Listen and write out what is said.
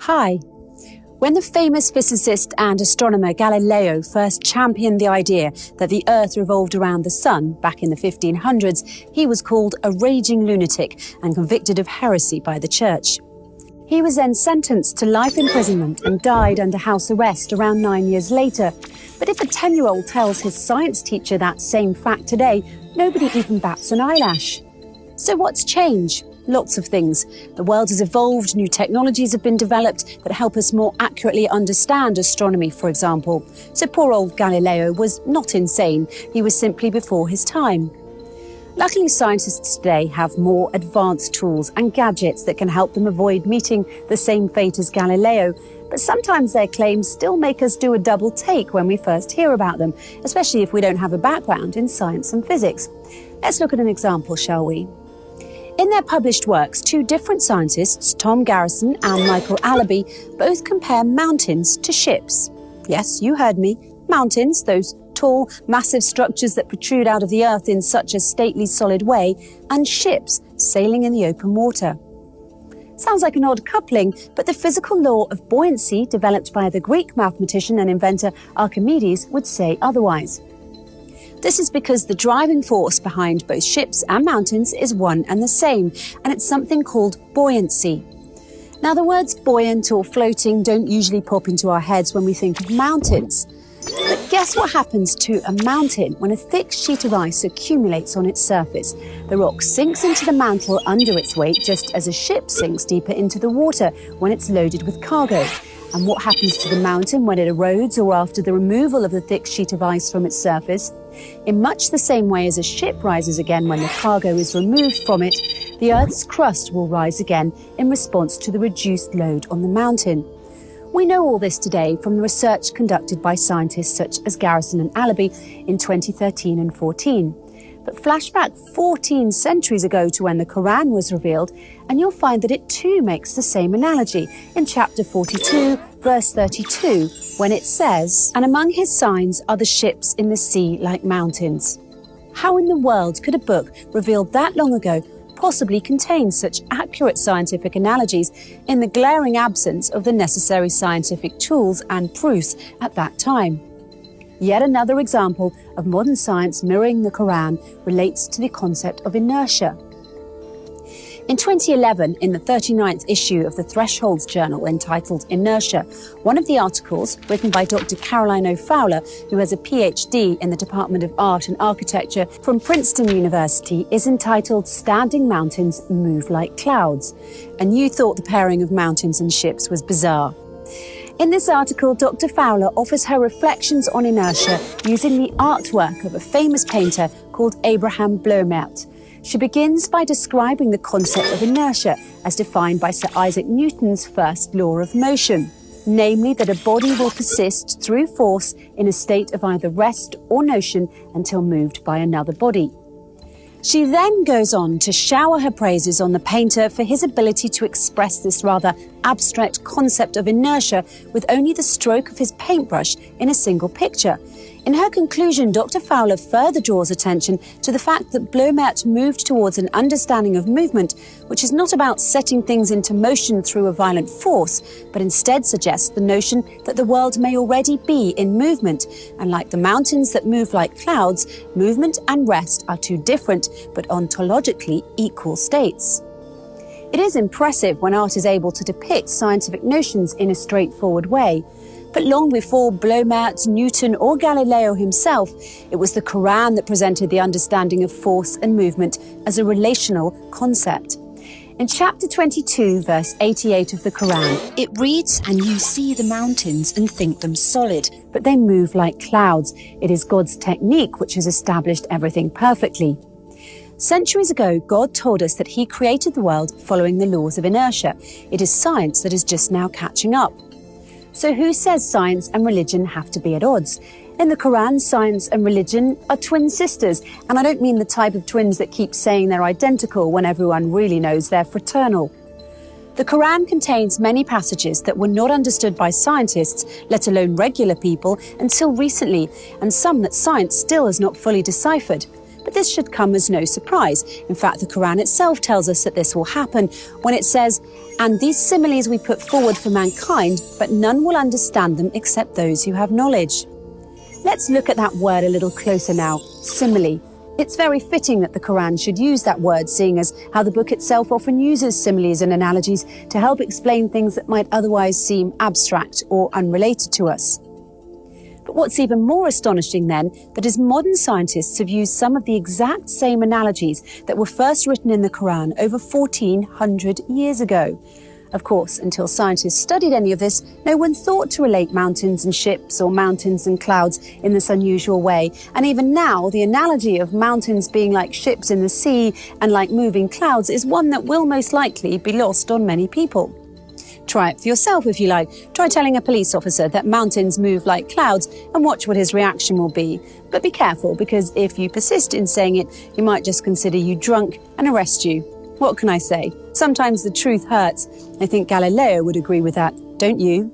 Hi. When the famous physicist and astronomer Galileo first championed the idea that the Earth revolved around the Sun back in the 1500s, he was called a raging lunatic and convicted of heresy by the Church. He was then sentenced to life imprisonment and died under house arrest around 9 years later. But if a 10-year-old tells his science teacher that same fact today, nobody even bats an eyelash. So what's changed? Lots of things. The world has evolved, new technologies have been developed that help us more accurately understand astronomy, for example. So poor old Galileo was not insane, he was simply before his time. Luckily, scientists today have more advanced tools and gadgets that can help them avoid meeting the same fate as Galileo, but sometimes their claims still make us do a double take when we first hear about them, especially if we don't have a background in science and physics. Let's look at an example, shall we? In their published works, two different scientists, Tom Garrison and Michael Allaby, both compare mountains to ships. Yes, you heard me. Mountains, those tall, massive structures that protrude out of the earth in such a stately, solid way, and ships sailing in the open water. Sounds like an odd coupling, but the physical law of buoyancy, developed by the Greek mathematician and inventor Archimedes, would say otherwise. This is because the driving force behind both ships and mountains is one and the same, and it's something called buoyancy. Now, the words buoyant or floating don't usually pop into our heads when we think of mountains. But guess what happens to a mountain when a thick sheet of ice accumulates on its surface? The rock sinks into the mantle under its weight, just as a ship sinks deeper into the water when it's loaded with cargo. And what happens to the mountain when it erodes or after the removal of the thick sheet of ice from its surface? In much the same way as a ship rises again when the cargo is removed from it, the Earth's crust will rise again in response to the reduced load on the mountain. We know all this today from the research conducted by scientists such as Garrison and Allaby in 2013 and 14. But flashback 14 centuries ago to when the Quran was revealed, and you'll find that it too makes the same analogy in chapter 42, verse 32, when it says, "And among his signs are the ships in the sea like mountains." How in the world could a book revealed that long ago possibly contain such accurate scientific analogies in the glaring absence of the necessary scientific tools and proofs at that time? Yet another example of modern science mirroring the Quran relates to the concept of inertia. In 2011, in the 39th issue of the Thresholds Journal entitled Inertia, one of the articles, written by Dr. Caroline O. Fowler, who has a PhD in the Department of Art and Architecture from Princeton University, is entitled Standing Mountains Move Like Clouds. And you thought the pairing of mountains and ships was bizarre. In this article, Dr. Fowler offers her reflections on inertia using the artwork of a famous painter called Abraham Bloemaert. She begins by describing the concept of inertia as defined by Sir Isaac Newton's first law of motion, namely that a body will persist through force in a state of either rest or motion until moved by another body. She then goes on to shower her praises on the painter for his ability to express this rather abstract concept of inertia with only the stroke of his paintbrush in a single picture. In her conclusion, Dr. Fowler further draws attention to the fact that Bloemaert moved towards an understanding of movement, which is not about setting things into motion through a violent force, but instead suggests the notion that the world may already be in movement. And like the mountains that move like clouds, movement and rest are two different, but ontologically equal states. It is impressive when art is able to depict scientific notions in a straightforward way. But long before Bloemaert, Newton or Galileo himself, it was the Quran that presented the understanding of force and movement as a relational concept. In chapter 22, verse 88 of the Quran, it reads, "And you see the mountains and think them solid, but they move like clouds. It is God's technique which has established everything perfectly." Centuries ago, God told us that he created the world following the laws of inertia. It is science that is just now catching up. So who says science and religion have to be at odds? In the Quran, science and religion are twin sisters, and I don't mean the type of twins that keep saying they're identical when everyone really knows they're fraternal. The Quran contains many passages that were not understood by scientists, let alone regular people, until recently, and some that science still has not fully deciphered. But this should come as no surprise. In fact, the Quran itself tells us that this will happen when it says, "And these similes we put forward for mankind, but none will understand them except those who have knowledge." Let's look at that word a little closer now, simile. It's very fitting that the Quran should use that word, seeing as how the book itself often uses similes and analogies to help explain things that might otherwise seem abstract or unrelated to us. But what's even more astonishing then, that is modern scientists have used some of the exact same analogies that were first written in the Quran over 1400 years ago. Of course, until scientists studied any of this, no one thought to relate mountains and ships or mountains and clouds in this unusual way. And even now, the analogy of mountains being like ships in the sea and like moving clouds is one that will most likely be lost on many people. Try it for yourself if you like. Try telling a police officer that mountains move like clouds and watch what his reaction will be. But be careful, because if you persist in saying it, he might just consider you drunk and arrest you. What can I say? Sometimes the truth hurts. I think Galileo would agree with that, don't you?